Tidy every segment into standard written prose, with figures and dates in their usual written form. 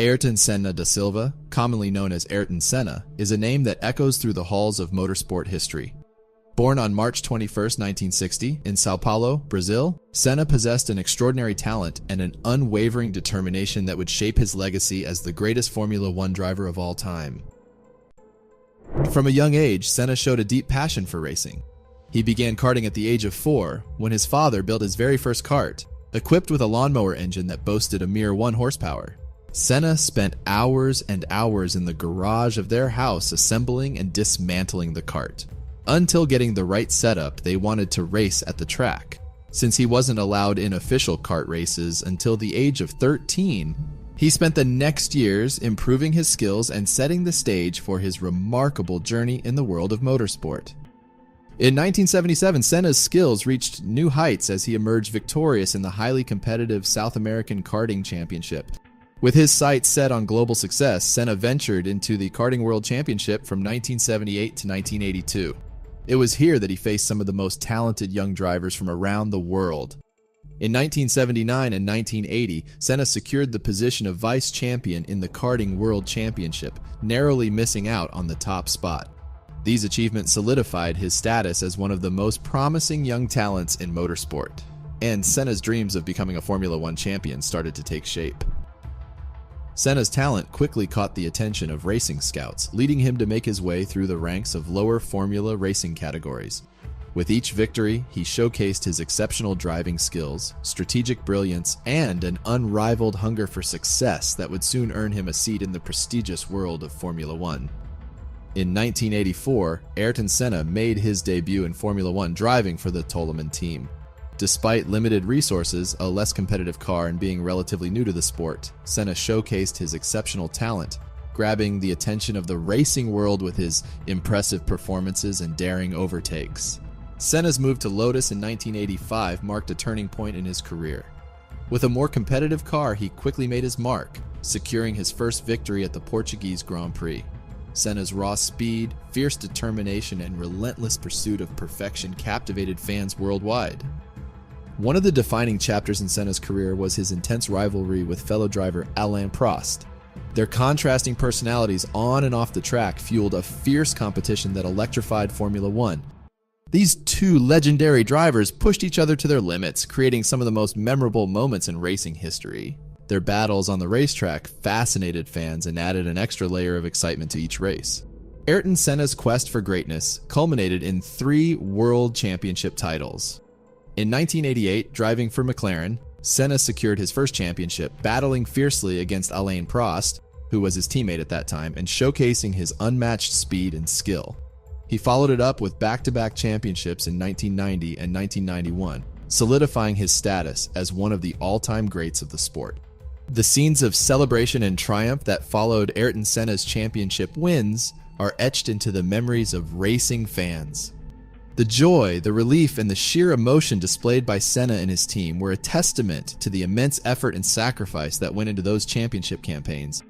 Ayrton Senna da Silva, commonly known as Ayrton Senna, is a name that echoes through the halls of motorsport history. Born on March 21, 1960, in Sao Paulo, Brazil, Senna possessed an extraordinary talent and an unwavering determination that would shape his legacy as the greatest Formula One driver of all time. From a young age, Senna showed a deep passion for racing. He began karting at the age of 4 when his father built his very first kart, equipped with a lawnmower engine that boasted a mere 1 horsepower. Senna spent hours and hours in the garage of their house assembling and dismantling the kart. Until getting the right setup, they wanted to race at the track. Since he wasn't allowed in official kart races until the age of 13, he spent the next years improving his skills and setting the stage for his remarkable journey in the world of motorsport. In 1977, Senna's skills reached new heights as he emerged victorious in the highly competitive South American Karting Championship. With his sights set on global success, Senna ventured into the Karting World Championship from 1978 to 1982. It was here that he faced some of the most talented young drivers from around the world. In 1979 and 1980, Senna secured the position of vice champion in the Karting World Championship, narrowly missing out on the top spot. These achievements solidified his status as one of the most promising young talents in motorsport, and Senna's dreams of becoming a Formula One champion started to take shape. Senna's talent quickly caught the attention of racing scouts, leading him to make his way through the ranks of lower formula racing categories. With each victory, he showcased his exceptional driving skills, strategic brilliance, and an unrivaled hunger for success that would soon earn him a seat in the prestigious world of Formula One. In 1984, Ayrton Senna made his debut in Formula One driving for the Toleman team. Despite limited resources, a less competitive car, and being relatively new to the sport, Senna showcased his exceptional talent, grabbing the attention of the racing world with his impressive performances and daring overtakes. Senna's move to Lotus in 1985 marked a turning point in his career. With a more competitive car, he quickly made his mark, securing his first victory at the Portuguese Grand Prix. Senna's raw speed, fierce determination, and relentless pursuit of perfection captivated fans worldwide. One of the defining chapters in Senna's career was his intense rivalry with fellow driver Alain Prost. Their contrasting personalities on and off the track fueled a fierce competition that electrified Formula One. These two legendary drivers pushed each other to their limits, creating some of the most memorable moments in racing history. Their battles on the racetrack fascinated fans and added an extra layer of excitement to each race. Ayrton Senna's quest for greatness culminated in 3 World Championship titles. In 1988, driving for McLaren, Senna secured his first championship, battling fiercely against Alain Prost, who was his teammate at that time, and showcasing his unmatched speed and skill. He followed it up with back-to-back championships in 1990 and 1991, solidifying his status as one of the all-time greats of the sport. The scenes of celebration and triumph that followed Ayrton Senna's championship wins are etched into the memories of racing fans. The joy, the relief, and the sheer emotion displayed by Senna and his team were a testament to the immense effort and sacrifice that went into those championship campaigns.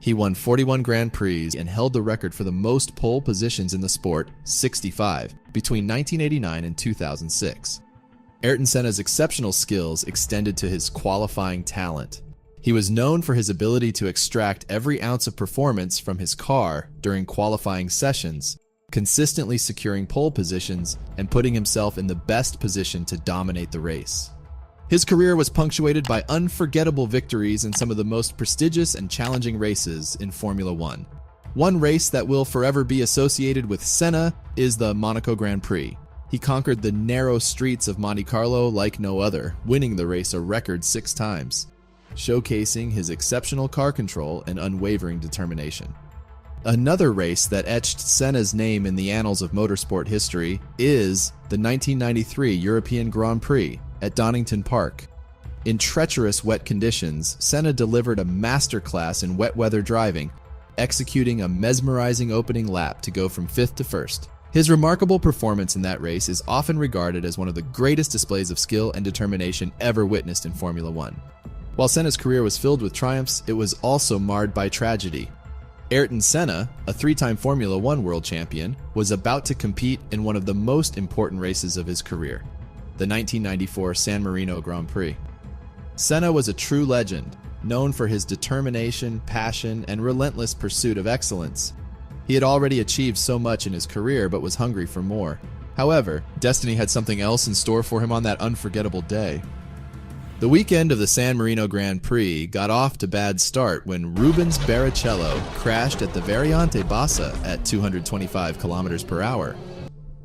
He won 41 Grand Prix and held the record for the most pole positions in the sport, 65, between 1989 and 2006. Ayrton Senna's exceptional skills extended to his qualifying talent. He was known for his ability to extract every ounce of performance from his car during qualifying sessions, consistently securing pole positions and putting himself in the best position to dominate the race. His career was punctuated by unforgettable victories in some of the most prestigious and challenging races in Formula One. One race that will forever be associated with Senna is the Monaco Grand Prix. He conquered the narrow streets of Monte Carlo like no other, winning the race a record 6 times, showcasing his exceptional car control and unwavering determination. Another race that etched Senna's name in the annals of motorsport history is the 1993 European Grand Prix at Donington Park. In treacherous wet conditions, Senna delivered a masterclass in wet weather driving, executing a mesmerizing opening lap to go from 5th to 1st. His remarkable performance in that race is often regarded as one of the greatest displays of skill and determination ever witnessed in Formula One. While Senna's career was filled with triumphs, it was also marred by tragedy. Ayrton Senna, a 3-time Formula One world champion, was about to compete in one of the most important races of his career, the 1994 San Marino Grand Prix. Senna was a true legend, known for his determination, passion, and relentless pursuit of excellence. He had already achieved so much in his career but was hungry for more. However, destiny had something else in store for him on that unforgettable day. The weekend of the San Marino Grand Prix got off to a bad start when Rubens Barrichello crashed at the Variante Bassa at 225 kilometers per hour.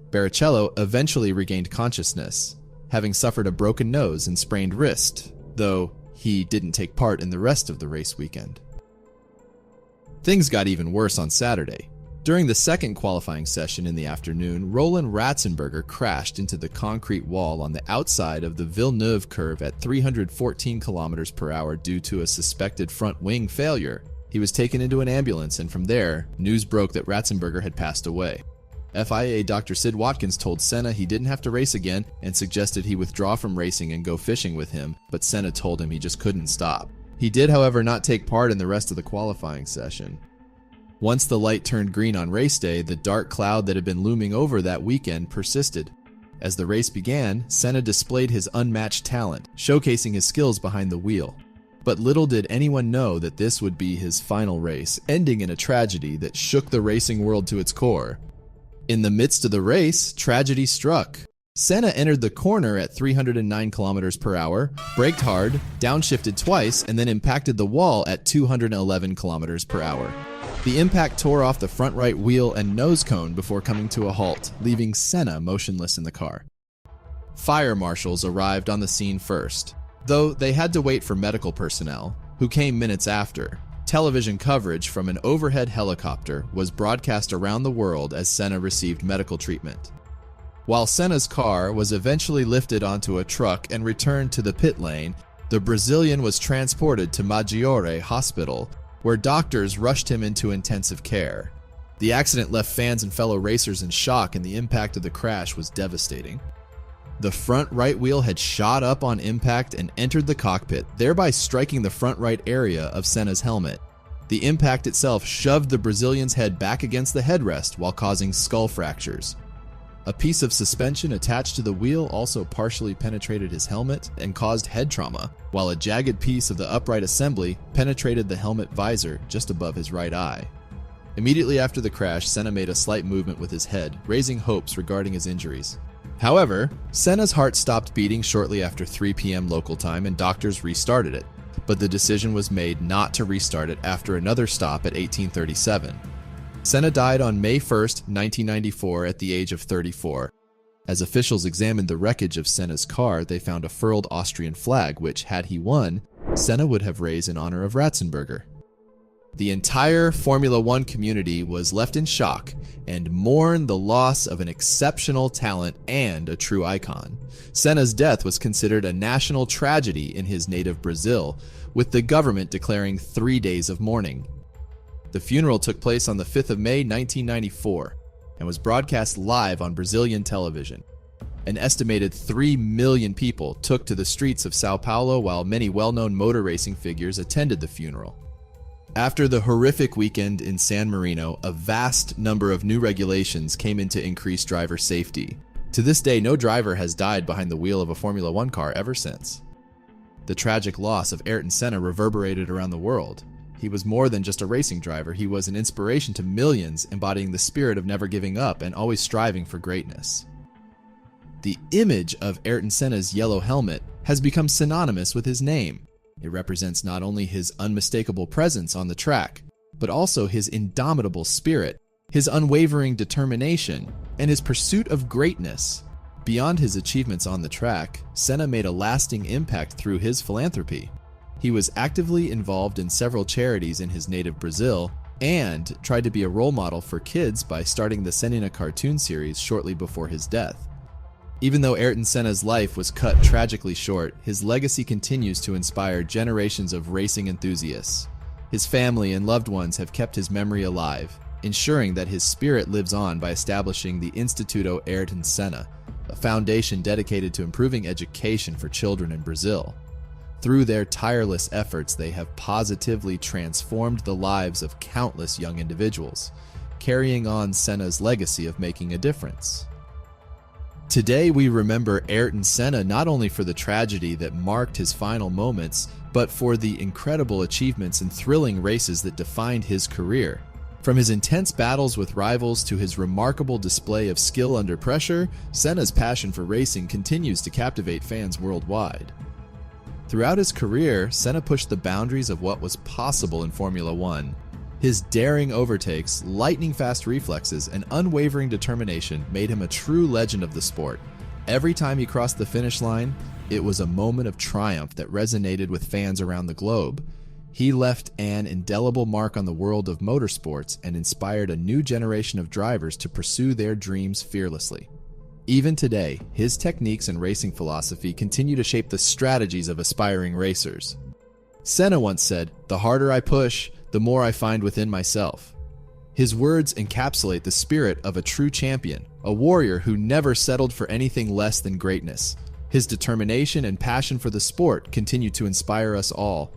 Barrichello eventually regained consciousness, having suffered a broken nose and sprained wrist, though he didn't take part in the rest of the race weekend. Things got even worse on Saturday. During the second qualifying session in the afternoon, Roland Ratzenberger crashed into the concrete wall on the outside of the Villeneuve curve at 314 kilometers per hour due to a suspected front wing failure. He was taken into an ambulance, and from there, news broke that Ratzenberger had passed away. FIA Dr. Sid Watkins told Senna he didn't have to race again and suggested he withdraw from racing and go fishing with him, but Senna told him he just couldn't stop. He did, however, not take part in the rest of the qualifying session. Once the light turned green on race day, the dark cloud that had been looming over that weekend persisted. As the race began, Senna displayed his unmatched talent, showcasing his skills behind the wheel. But little did anyone know that this would be his final race, ending in a tragedy that shook the racing world to its core. In the midst of the race, tragedy struck. Senna entered the corner at 309 kilometers per hour, braked hard, downshifted twice, and then impacted the wall at 211 kilometers per hour. The impact tore off the front right wheel and nose cone before coming to a halt, leaving Senna motionless in the car. Fire marshals arrived on the scene first, though they had to wait for medical personnel, who came minutes after. Television coverage from an overhead helicopter was broadcast around the world as Senna received medical treatment. While Senna's car was eventually lifted onto a truck and returned to the pit lane, the Brazilian was transported to Maggiore Hospital, where doctors rushed him into intensive care. The accident left fans and fellow racers in shock, and the impact of the crash was devastating. The front right wheel had shot up on impact and entered the cockpit, thereby striking the front right area of Senna's helmet. The impact itself shoved the Brazilian's head back against the headrest while causing skull fractures. A piece of suspension attached to the wheel also partially penetrated his helmet and caused head trauma, while a jagged piece of the upright assembly penetrated the helmet visor just above his right eye. Immediately after the crash, Senna made a slight movement with his head, raising hopes regarding his injuries. However, Senna's heart stopped beating shortly after 3 p.m. local time and doctors restarted it, but the decision was made not to restart it after another stop at 1837. Senna died on May 1, 1994 at the age of 34. As officials examined the wreckage of Senna's car, they found a furled Austrian flag which, had he won, Senna would have raised in honor of Ratzenberger. The entire Formula One community was left in shock and mourned the loss of an exceptional talent and a true icon. Senna's death was considered a national tragedy in his native Brazil, with the government declaring 3 days of mourning. The funeral took place on the 5th of May 1994 and was broadcast live on Brazilian television. An estimated 3 million people took to the streets of Sao Paulo, while many well-known motor racing figures attended the funeral. After the horrific weekend in San Marino, a vast number of new regulations came in to increase driver safety. To this day, no driver has died behind the wheel of a Formula One car ever since. The tragic loss of Ayrton Senna reverberated around the world. He was more than just a racing driver. He was an inspiration to millions, embodying the spirit of never giving up and always striving for greatness. The image of Ayrton Senna's yellow helmet has become synonymous with his name. It represents not only his unmistakable presence on the track, but also his indomitable spirit, his unwavering determination, and his pursuit of greatness. Beyond his achievements on the track, Senna made a lasting impact through his philanthropy. He was actively involved in several charities in his native Brazil and tried to be a role model for kids by starting the Senna cartoon series shortly before his death. Even though Ayrton Senna's life was cut tragically short, his legacy continues to inspire generations of racing enthusiasts. His family and loved ones have kept his memory alive, ensuring that his spirit lives on by establishing the Instituto Ayrton Senna, a foundation dedicated to improving education for children in Brazil. Through their tireless efforts, they have positively transformed the lives of countless young individuals, carrying on Senna's legacy of making a difference. Today we remember Ayrton Senna not only for the tragedy that marked his final moments, but for the incredible achievements and thrilling races that defined his career. From his intense battles with rivals to his remarkable display of skill under pressure, Senna's passion for racing continues to captivate fans worldwide. Throughout his career, Senna pushed the boundaries of what was possible in Formula One. His daring overtakes, lightning-fast reflexes, and unwavering determination made him a true legend of the sport. Every time he crossed the finish line, it was a moment of triumph that resonated with fans around the globe. He left an indelible mark on the world of motorsports and inspired a new generation of drivers to pursue their dreams fearlessly. Even today, his techniques and racing philosophy continue to shape the strategies of aspiring racers. Senna once said, "The harder I push, the more I find within myself." His words encapsulate the spirit of a true champion, a warrior who never settled for anything less than greatness. His determination and passion for the sport continue to inspire us all.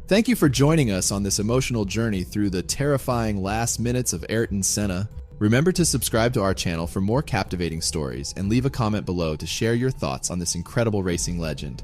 Thank you for joining us on this emotional journey through the terrifying last minutes of Ayrton Senna. Remember to subscribe to our channel for more captivating stories and leave a comment below to share your thoughts on this incredible racing legend.